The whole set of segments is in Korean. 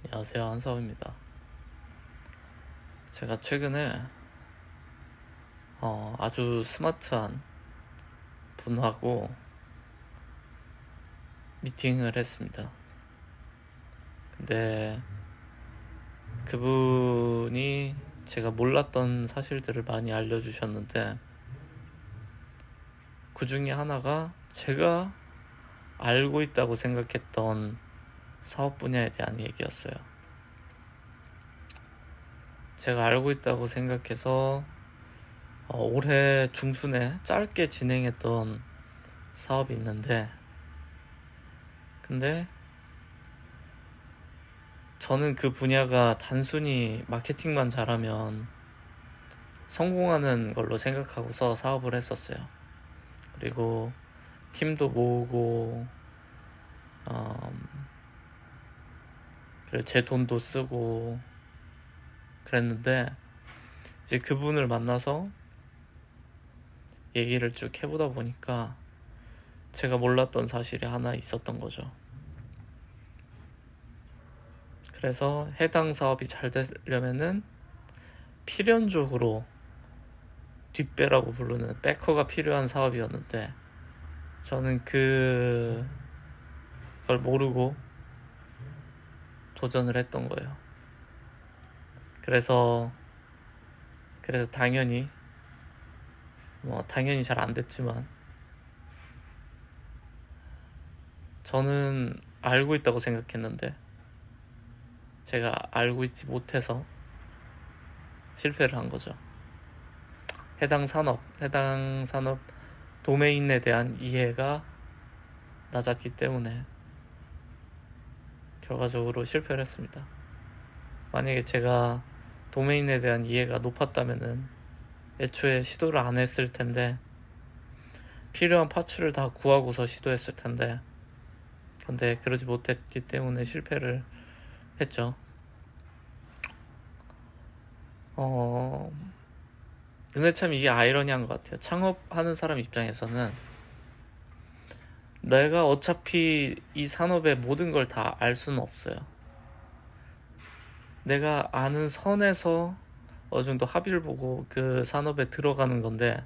안녕하세요, 한사호입니다. 제가 최근에 아주 스마트한 분하고 미팅을 했습니다. 근데 그분이 제가 몰랐던 사실들을 많이 알려주셨는데, 그 중에 하나가 제가 알고 있다고 생각했던 사업 분야에 대한 얘기였어요. 제가 알고 있다고 생각해서 올해 중순에 짧게 진행했던 사업이 있는데, 근데 저는 그 분야가 단순히 마케팅만 잘하면 성공하는 걸로 생각하고서 사업을 했었어요. 그리고 팀도 모으고, 그리고 제 돈도 쓰고 그랬는데, 이제 그분을 만나서 얘기를 쭉 해보다 보니까 제가 몰랐던 사실이 하나 있었던 거죠. 그래서 해당 사업이 잘 되려면은 필연적으로 뒷배라고 부르는 백커가 필요한 사업이었는데, 저는 그걸 모르고 도전을 했던 거예요. 그래서 당연히 잘 안 됐지만, 저는 알고 있다고 생각했는데 제가 알고 있지 못해서 실패를 한 거죠. 해당 산업 도메인에 대한 이해가 낮았기 때문에 결과적으로 실패를 했습니다. 만약에 제가 도메인에 대한 이해가 높았다면은 애초에 시도를 안 했을 텐데, 필요한 파츠를 다 구하고서 시도했을 텐데, 근데 그러지 못했기 때문에 실패를 했죠. 근데 참 이게 아이러니한 것 같아요. 창업하는 사람 입장에서는 내가 어차피 이 산업의 모든 걸 다 알 수는 없어요. 내가 아는 선에서 어느 정도 합의를 보고 그 산업에 들어가는 건데,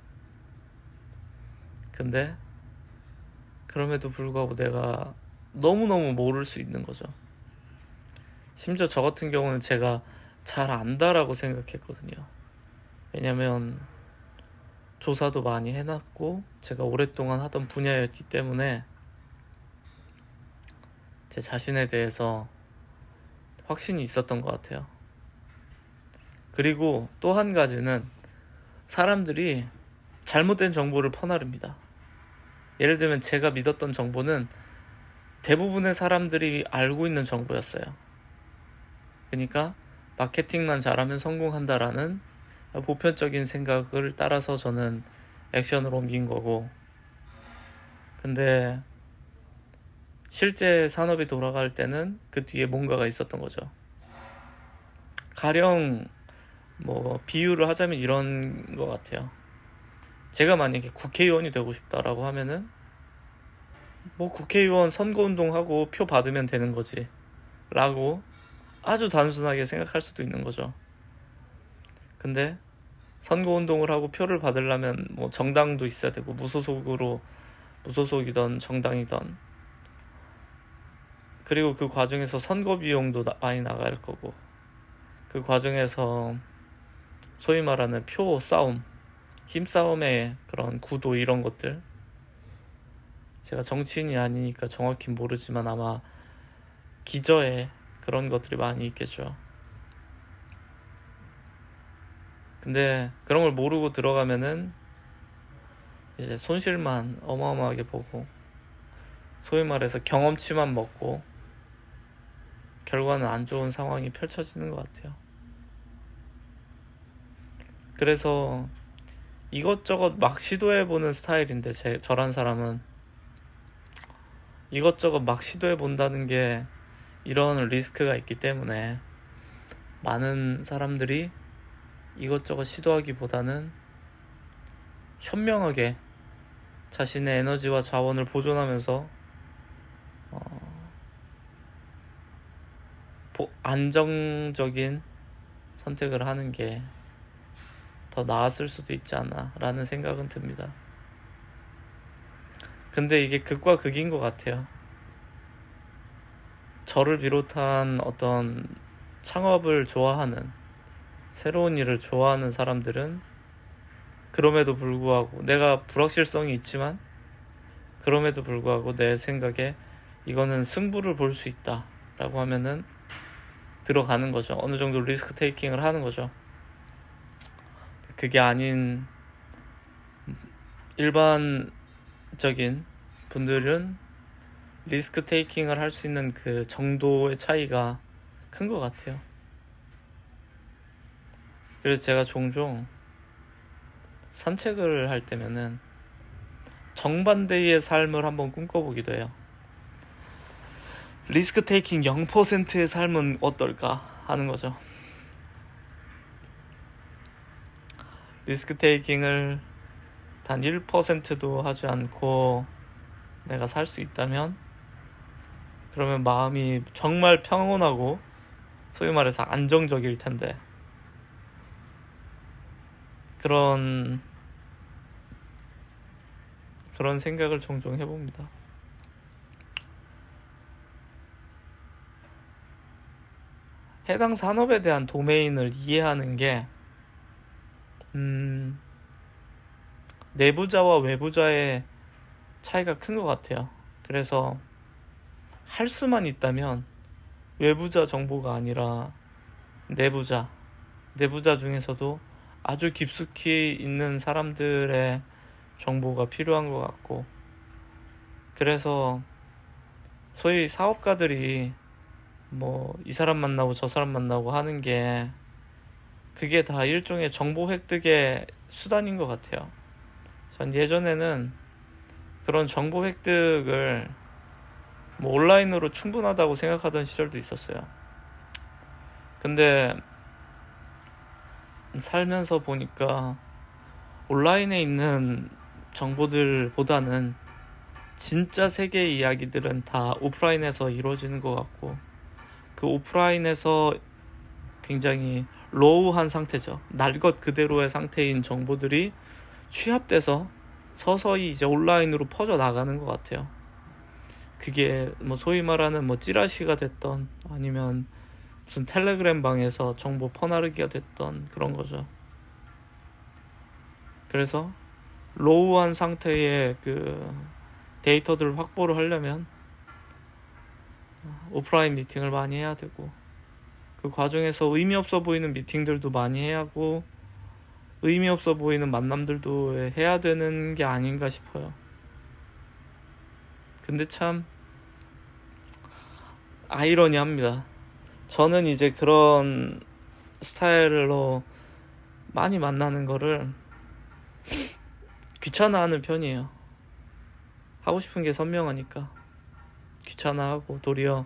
근데 그럼에도 불구하고 내가 너무너무 모를 수 있는 거죠. 심지어 저 같은 경우는 제가 잘 안다라고 생각했거든요. 왜냐면 조사도 많이 해놨고 제가 오랫동안 하던 분야였기 때문에 제 자신에 대해서 확신이 있었던 것 같아요. 그리고 또 한 가지는, 사람들이 잘못된 정보를 퍼나릅니다. 예를 들면 제가 믿었던 정보는 대부분의 사람들이 알고 있는 정보였어요. 그러니까 마케팅만 잘하면 성공한다라는 보편적인 생각을 따라서 저는 액션으로 옮긴 거고, 근데 실제 산업이 돌아갈 때는 그 뒤에 뭔가가 있었던 거죠. 가령 비유를 하자면 이런 것 같아요. 제가 만약에 국회의원이 되고 싶다라고 하면은 국회의원 선거운동하고 표 받으면 되는 거지 라고 아주 단순하게 생각할 수도 있는 거죠. 근데 선거운동을 하고 표를 받으려면 정당도 있어야 되고, 무소속이던 정당이던, 그리고 그 과정에서 선거 비용도 많이 나갈 거고, 그 과정에서 소위 말하는 표 싸움, 힘싸움의 그런 구도, 이런 것들, 제가 정치인이 아니니까 정확히 모르지만 아마 기저에 그런 것들이 많이 있겠죠. 근데 그런 걸 모르고 들어가면은 이제 손실만 어마어마하게 보고, 소위 말해서 경험치만 먹고 결과는 안 좋은 상황이 펼쳐지는 것 같아요. 그래서 이것저것 막 시도해보는 스타일인데, 저란 사람은 이것저것 막 시도해본다는 게 이런 리스크가 있기 때문에, 많은 사람들이 이것저것 시도하기보다는 현명하게 자신의 에너지와 자원을 보존하면서 안정적인 선택을 하는 게 더 나았을 수도 있지 않나 라는 생각은 듭니다. 근데 이게 극과 극인 것 같아요. 저를 비롯한 어떤 창업을 좋아하는, 새로운 일을 좋아하는 사람들은 그럼에도 불구하고, 내가 불확실성이 있지만 그럼에도 불구하고 내 생각에 이거는 승부를 볼 수 있다 라고 하면은 들어가는 거죠. 어느 정도 리스크 테이킹을 하는 거죠. 그게 아닌 일반적인 분들은 리스크 테이킹을 할 수 있는 그 정도의 차이가 큰 것 같아요. 그래서 제가 종종 산책을 할 때면은 정반대의 삶을 한번 꿈꿔보기도 해요. 리스크 테이킹 0%의 삶은 어떨까 하는 거죠. 리스크 테이킹을 단 1%도 하지 않고 내가 살 수 있다면, 그러면 마음이 정말 평온하고 소위 말해서 안정적일 텐데, 그런 생각을 종종 해봅니다. 해당 산업에 대한 도메인을 이해하는 게 내부자와 외부자의 차이가 큰 것 같아요. 그래서 할 수만 있다면 외부자 정보가 아니라 내부자 중에서도 아주 깊숙이 있는 사람들의 정보가 필요한 것 같고, 그래서 소위 사업가들이 뭐 이 사람 만나고 저 사람 만나고 하는 게, 그게 다 일종의 정보 획득의 수단인 것 같아요. 전 예전에는 그런 정보 획득을 뭐 온라인으로 충분하다고 생각하던 시절도 있었어요. 근데 살면서 보니까 온라인에 있는 정보들보다는 진짜 세계의 이야기들은 다 오프라인에서 이루어지는 것 같고, 그 오프라인에서 굉장히 로우한 상태죠. 날 것 그대로의 상태인 정보들이 취합돼서 서서히 이제 온라인으로 퍼져 나가는 것 같아요. 그게 뭐 소위 말하는 뭐 찌라시가 됐던, 아니면 무슨 텔레그램 방에서 정보 퍼나르기가 됐던 그런 거죠. 그래서 로우한 상태의 그 데이터들을 확보를 하려면 오프라인 미팅을 많이 해야 되고, 그 과정에서 의미 없어 보이는 미팅들도 많이 해야 하고, 의미 없어 보이는 만남들도 해야 되는 게 아닌가 싶어요. 근데 참 아이러니합니다. 저는 이제 그런 스타일로 많이 만나는 거를 귀찮아하는 편이에요. 하고 싶은 게 선명하니까 귀찮아하고, 도리어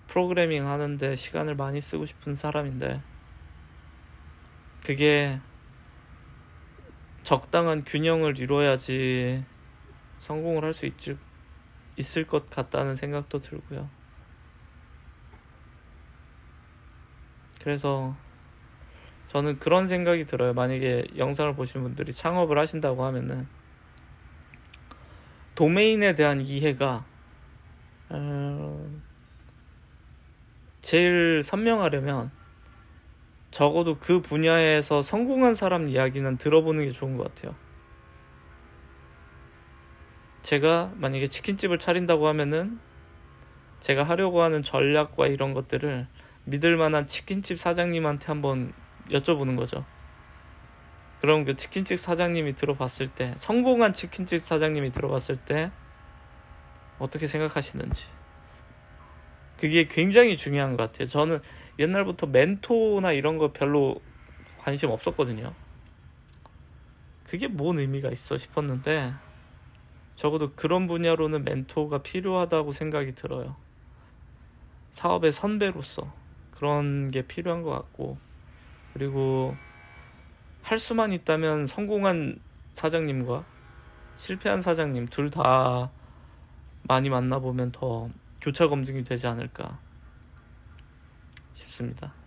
프로그래밍 하는데 시간을 많이 쓰고 싶은 사람인데, 그게 적당한 균형을 이루어야지 성공을 할 수 있을 것 같다는 생각도 들고요. 그래서 저는 그런 생각이 들어요. 만약에 영상을 보신 분들이 창업을 하신다고 하면은 도메인에 대한 이해가 제일 선명하려면 적어도 그 분야에서 성공한 사람 이야기는 들어보는 게 좋은 것 같아요. 제가 만약에 치킨집을 차린다고 하면은 제가 하려고 하는 전략과 이런 것들을 믿을 만한 치킨집 사장님한테 한번 여쭤보는 거죠. 그럼 그 치킨집 사장님이 들어봤을 때, 성공한 치킨집 사장님이 들어봤을 때 어떻게 생각하시는지, 그게 굉장히 중요한 것 같아요. 저는 옛날부터 멘토나 이런 거 별로 관심 없었거든요. 그게 뭔 의미가 있어 싶었는데, 적어도 그런 분야로는 멘토가 필요하다고 생각이 들어요. 사업의 선배로서 그런 게 필요한 것 같고, 그리고 할 수만 있다면 성공한 사장님과 실패한 사장님 둘 다 많이 만나보면 더 교차 검증이 되지 않을까. 싶습니다.